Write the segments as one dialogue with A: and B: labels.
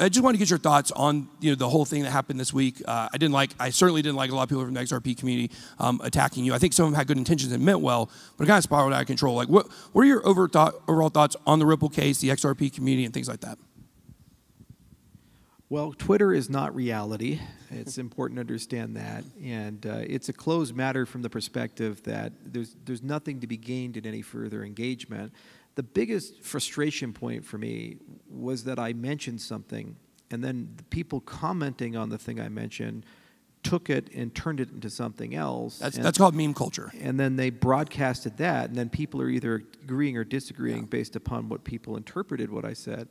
A: I just want to get your thoughts on the whole thing that happened this week. I certainly didn't like a lot of people from the XRP community attacking you. I think some of them had good intentions and meant well, but it kind of spiraled out of control. Like, what are your overall thoughts on the Ripple case, the XRP community, and things like that?
B: Well, Twitter is not reality. It's important to understand that, and it's a closed matter from the perspective that there's nothing to be gained in any further engagement. The biggest frustration point for me was that I mentioned something, and then the people commenting on the thing I mentioned took it and turned it into something else.
A: That's called meme culture.
B: And then they broadcasted that, and then people are either agreeing or disagreeing based upon what people interpreted what I said.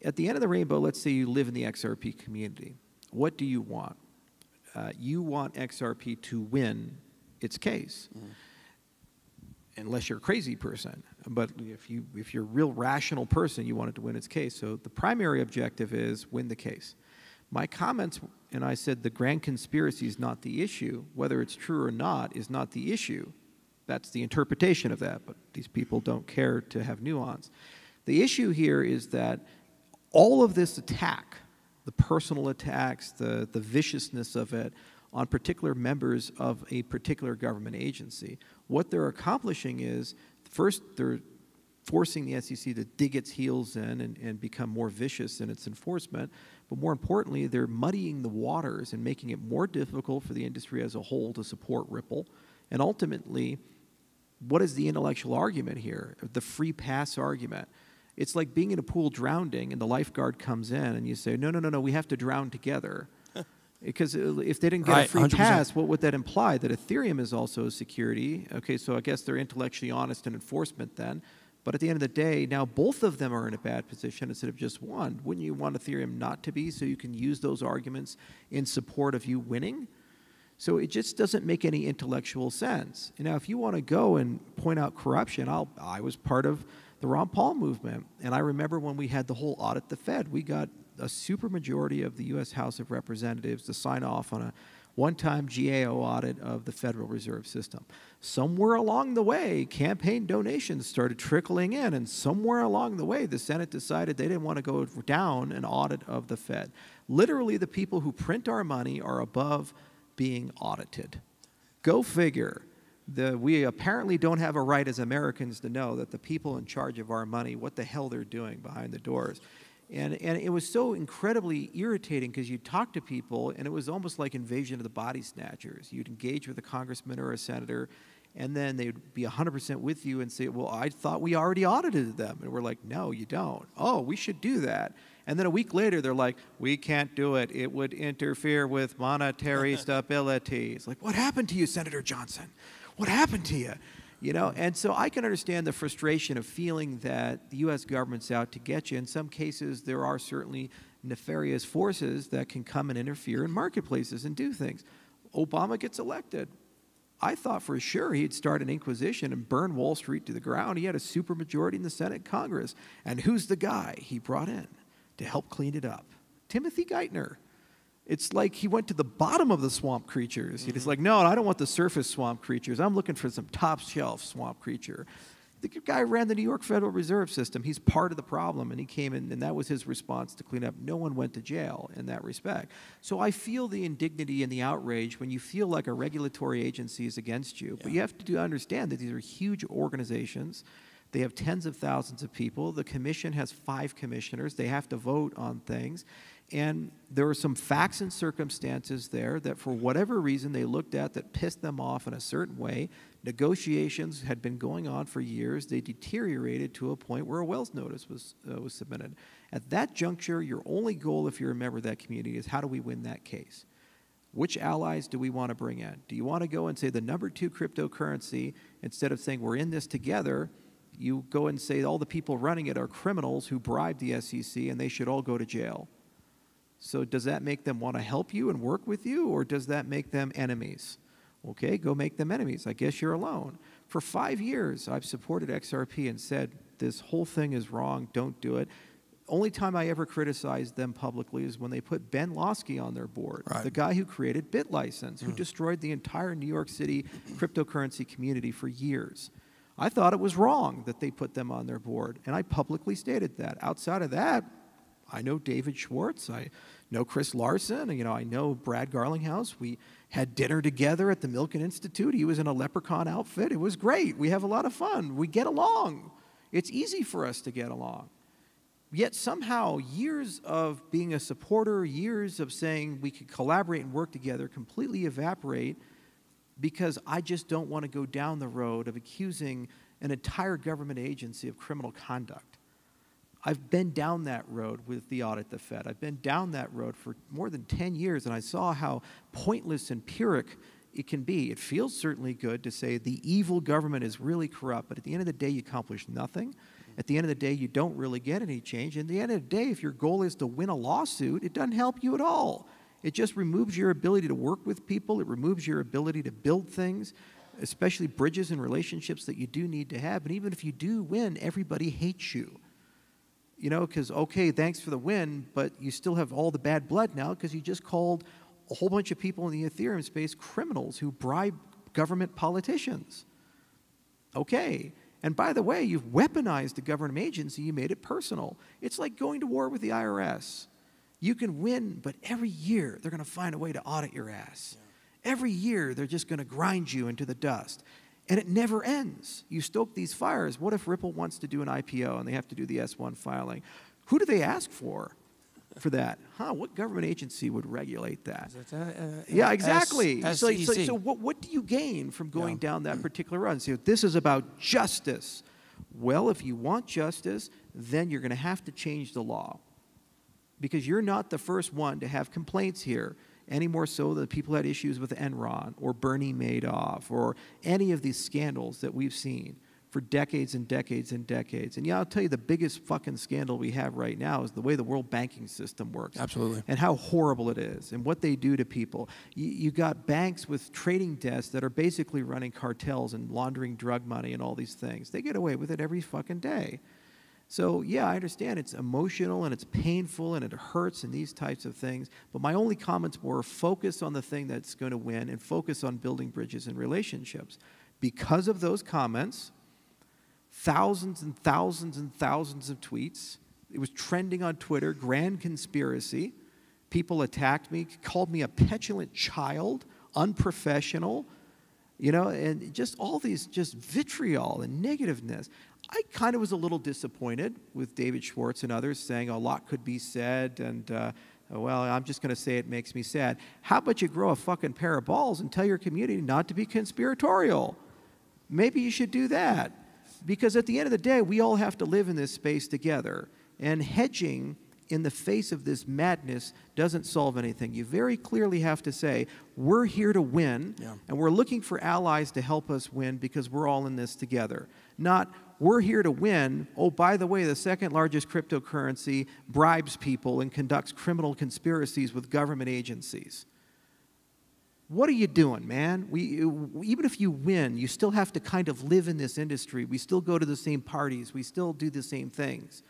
B: At the end of the rainbow, let's say you live in the XRP community. What do you want? You want XRP to win its case. Unless you're a crazy person. But if you're a real rational person, you want it to win its case. So the primary objective is win the case. My comments, and I said the grand conspiracy is not the issue. Whether it's true or not is not the issue. That's the interpretation of that, but these people don't care to have nuance. The issue here is that all of this attack, the personal attacks, the viciousness of it, on particular members of a particular government agency. What they're accomplishing is, first, they're forcing the SEC to dig its heels in and become more vicious in its enforcement. But more importantly, they're muddying the waters and making it more difficult for the industry as a whole to support Ripple. And ultimately, what is the intellectual argument here? The free pass argument. It's like being in a pool drowning and the lifeguard comes in and you say, no, we have to drown together. Because if they didn't get a free 100%. Pass, what would that imply? That Ethereum is also a security. Okay, so I guess they're intellectually honest in enforcement then. But at the end of the day, now both of them are in a bad position instead of just one. Wouldn't you want Ethereum not to be so you can use those arguments in support of you winning? So it just doesn't make any intellectual sense. And now if you want to go and point out corruption, I was part of the Ron Paul movement. And I remember when we had the whole audit the Fed, we got a supermajority of the U.S. House of Representatives to sign off on a one-time GAO audit of the Federal Reserve System. Somewhere along the way, campaign donations started trickling in, and somewhere along the way, the Senate decided they didn't want to go down an audit of the Fed. Literally, the people who print our money are above being audited. Go figure. We apparently don't have a right as Americans to know that the people in charge of our money, what the hell they're doing behind the doors. And it was so incredibly irritating because you'd talk to people and it was almost like invasion of the body snatchers. You'd engage with a congressman or a senator and then they'd be 100% with you and say, well, I thought we already audited them. And we're like, no, you don't. Oh, we should do that. And then a week later, they're like, we can't do it. It would interfere with monetary stability. It's like, what happened to you, Senator Johnson? What happened to you? You know, and so I can understand the frustration of feeling that the U.S. government's out to get you. In some cases, there are certainly nefarious forces that can come and interfere in marketplaces and do things. Obama gets elected. I thought for sure he'd start an inquisition and burn Wall Street to the ground. He had a supermajority in the Senate and Congress. And who's the guy he brought in to help clean it up? Timothy Geithner. It's like he went to the bottom of the swamp creatures. He's like, no, I don't want the surface swamp creatures. I'm looking for some top shelf swamp creature. The guy ran the New York Federal Reserve System. He's part of the problem, and he came in, and that was his response to clean up. No one went to jail in that respect. So I feel the indignity and the outrage when you feel like a regulatory agency is against you. Yeah. But you have to understand that these are huge organizations. They have tens of thousands of people. The commission has 5 commissioners. They have to vote on things. And there were some facts and circumstances there that for whatever reason they looked at that pissed them off in a certain way. Negotiations had been going on for years. They deteriorated to a point where a Wells notice was submitted. At that juncture, your only goal, if you're a member of that community, is how do we win that case? Which allies do we want to bring in? Do you want to go and say the number 2 cryptocurrency, instead of saying we're in this together, you go and say all the people running it are criminals who bribed the SEC and they should all go to jail? So does that make them want to help you and work with you, or does that make them enemies? Okay, go make them enemies. I guess you're alone. For 5 years, I've supported XRP and said, this whole thing is wrong, don't do it. Only time I ever criticized them publicly is when they put Ben Losky on their board, the guy who created BitLicense, who destroyed the entire New York City cryptocurrency community for years. I thought it was wrong that they put them on their board, and I publicly stated that. Outside of that, I know David Schwartz. I know Chris Larson. You know, I know Brad Garlinghouse. We had dinner together at the Milken Institute. He was in a leprechaun outfit. It was great. We have a lot of fun. We get along. It's easy for us to get along. Yet somehow, years of being a supporter, years of saying we could collaborate and work together completely evaporate because I just don't want to go down the road of accusing an entire government agency of criminal conduct. I've been down that road with the audit the Fed. I've been down that road for more than 10 years, and I saw how pointless and pyrrhic it can be. It feels certainly good to say the evil government is really corrupt, but at the end of the day, you accomplish nothing. At the end of the day, you don't really get any change. And at the end of the day, if your goal is to win a lawsuit, it doesn't help you at all. It just removes your ability to work with people. It removes your ability to build things, especially bridges and relationships that you do need to have. And even if you do win, everybody hates you. You know, because, okay, thanks for the win, but you still have all the bad blood now because you just called a whole bunch of people in the Ethereum space criminals who bribe government politicians. Okay. And by the way, you've weaponized the government agency. You made it personal. It's like going to war with the IRS. You can win, but every year they're going to find a way to audit your ass. Yeah. Every year they're just going to grind you into the dust. And it never ends. You stoke these fires. What if Ripple wants to do an IPO and they have to do the S1 filing? Who do they ask for that? What government agency would regulate that? Yeah, exactly. So what do you gain from going down that particular run? So this is about justice. Well, if you want justice, then you're going to have to change the law. Because you're not the first one to have complaints here, any more so than people had issues with Enron or Bernie Madoff or any of these scandals that we've seen for decades and decades and decades. And yeah, I'll tell you, the biggest fucking scandal we have right now is the way the world banking system works.
A: Absolutely.
B: And how horrible it is and what they do to people. You got banks with trading desks that are basically running cartels and laundering drug money and all these things. They get away with it every fucking day. So yeah, I understand it's emotional and it's painful and it hurts and these types of things. But my only comments were focus on the thing that's going to win and focus on building bridges and relationships. Because of those comments, thousands and thousands and thousands of tweets. It was trending on Twitter, grand conspiracy. People attacked me, called me a petulant child, unprofessional, you know, and just all these just vitriol and negativeness. I kind of was a little disappointed with David Schwartz and others saying a lot could be said and, well, I'm just going to say it makes me sad. How about you grow a fucking pair of balls and tell your community not to be conspiratorial? Maybe you should do that. Because at the end of the day, we all have to live in this space together. And hedging in the face of this madness doesn't solve anything. You very clearly have to say, we're here to win, and we're looking for allies to help us win because we're all in this together. Not, we're here to win. Oh, by the way, the second largest cryptocurrency bribes people and conducts criminal conspiracies with government agencies. What are you doing, man? Even if you win, you still have to kind of live in this industry. We still go to the same parties. We still do the same things.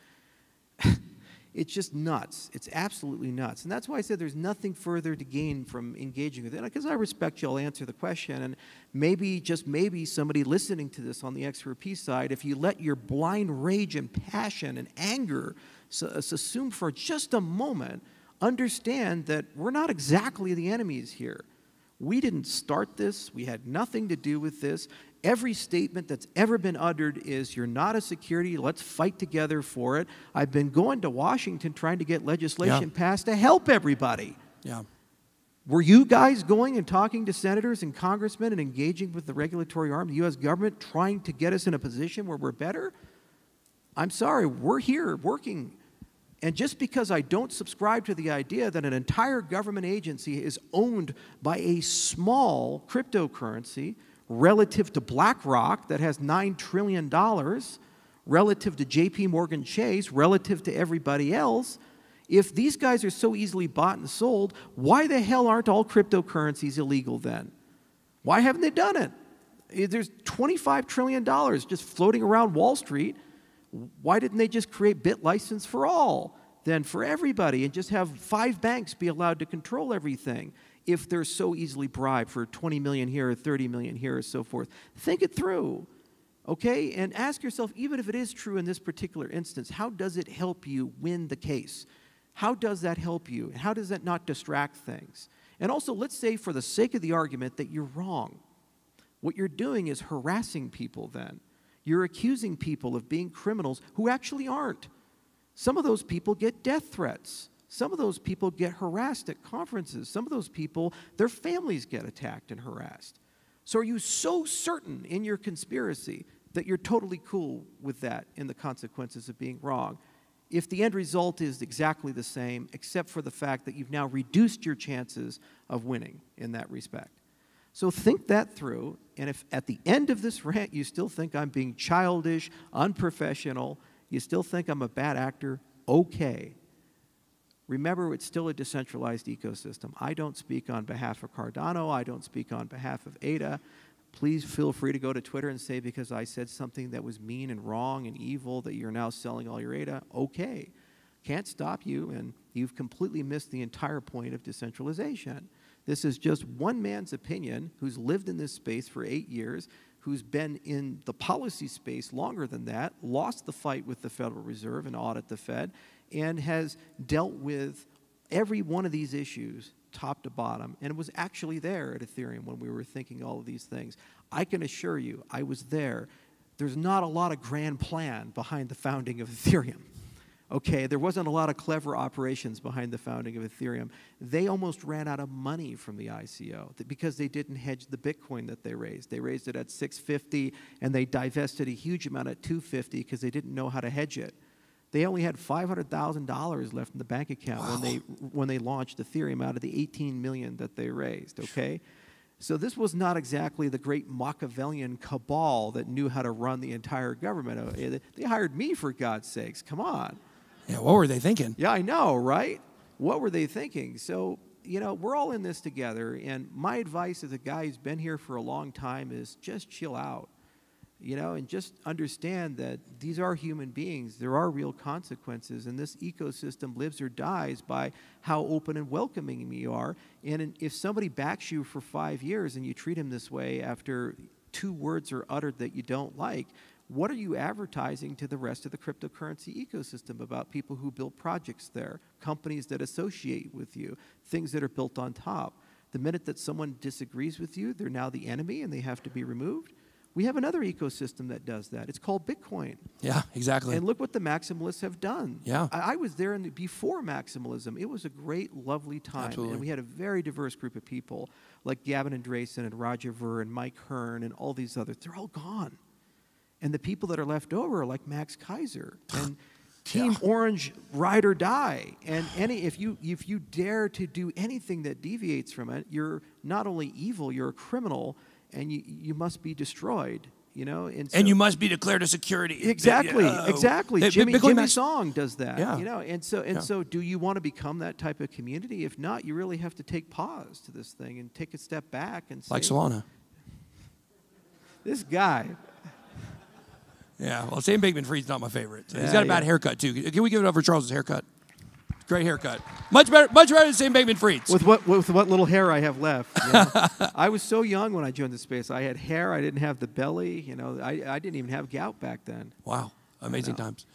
B: It's just nuts. It's absolutely nuts. And that's why I said there's nothing further to gain from engaging with it. Because I respect you, I'll answer the question. And maybe, just maybe, somebody listening to this on the XRP side, if you let your blind rage and passion and anger assume for just a moment, understand that we're not exactly the enemies here. We didn't start this. We had nothing to do with this. Every statement that's ever been uttered is, you're not a security, let's fight together for it. I've been going to Washington trying to get legislation passed to help everybody. Yeah. Were you guys going and talking to senators and congressmen and engaging with the regulatory arm of the U.S. government, trying to get us in a position where we're better? I'm sorry, we're here working. And just because I don't subscribe to the idea that an entire government agency is owned by a small cryptocurrency relative to BlackRock that has $9 trillion, relative to JP Morgan Chase, relative to everybody else, if these guys are so easily bought and sold, why the hell aren't all cryptocurrencies illegal then? Why haven't they done it? There's $25 trillion just floating around Wall Street. Why didn't they just create BitLicense for all, then for everybody, and just have 5 banks be allowed to control everything if they're so easily bribed for 20 million here or 30 million here or so forth? Think it through, okay? And ask yourself, even if it is true in this particular instance, how does it help you win the case? How does that help you? And how does that not distract things? And also, let's say for the sake of the argument that you're wrong. What you're doing is harassing people then. You're accusing people of being criminals who actually aren't. Some of those people get death threats. Some of those people get harassed at conferences. Some of those people, their families get attacked and harassed. So are you so certain in your conspiracy that you're totally cool with that and the consequences of being wrong? If the end result is exactly the same, except for the fact that you've now reduced your chances of winning in that respect. So think that through, and if at the end of this rant you still think I'm being childish, unprofessional, you still think I'm a bad actor, okay. Remember, it's still a decentralized ecosystem. I don't speak on behalf of Cardano. I don't speak on behalf of ADA. Please feel free to go to Twitter and say because I said something that was mean and wrong and evil that you're now selling all your ADA. Okay. Can't stop you, and you've completely missed the entire point of decentralization. This is just one man's opinion who's lived in this space for 8 years, who's been in the policy space longer than that, lost the fight with the Federal Reserve and audit the Fed, and has dealt with every one of these issues top to bottom, and was actually there at Ethereum when we were thinking all of these things. I can assure you, I was there. There's not a lot of grand plan behind the founding of Ethereum. Okay, there wasn't a lot of clever operations behind the founding of Ethereum. They almost ran out of money from the ICO because they didn't hedge the Bitcoin that they raised. They raised it at 650, and they divested a huge amount at 250 because they didn't know how to hedge it. They only had $500,000 left in the bank account when they launched Ethereum out of the 18 million that they raised, okay? So this was not exactly the great Machiavellian cabal that knew how to run the entire government. They hired me, for God's sakes. Come on.
A: Yeah, what were they thinking?
B: Yeah, I know, right? What were they thinking? So, you know, we're all in this together, and my advice as a guy who's been here for a long time is just chill out. You know, and just understand that these are human beings. There are real consequences, and this ecosystem lives or dies by how open and welcoming you are. And if somebody backs you for 5 years and you treat him this way after 2 words are uttered that you don't like, what are you advertising to the rest of the cryptocurrency ecosystem about people who build projects there, companies that associate with you, things that are built on top? The minute that someone disagrees with you, they're now the enemy and they have to be removed. We have another ecosystem that does that. It's called Bitcoin.
A: Yeah, exactly.
B: And look what the maximalists have done.
A: Yeah.
B: I was there before maximalism. It was a great, lovely time.
A: Absolutely.
B: And we had a very diverse group of people like Gavin Andresen and Roger Ver and Mike Hearn and all these others. They're all gone. And the people that are left over are like Max Kaiser and Team Orange Ride or Die. And if you dare to do anything that deviates from it, you're not only evil, you're a criminal, and you must be destroyed, you know. And
A: you must be declared a security.
B: Exactly, exactly. Jimmy Song does that,
A: yeah.
B: You know. And so, do you want to become that type of community? If not, you really have to take pause to this thing and take a step back and say,
A: like Solana.
B: This guy.
A: Yeah, well, Sam Bankman-Fried's not my favorite. He's got a bad haircut too. Can we give it up for Charles's haircut? Great haircut. Much better than Sam Bankman-Fried's.
B: With what little hair I have left. You know? I was so young when I joined the space. I had hair. I didn't have the belly. You know, I didn't even have gout back then.
A: Wow, amazing times.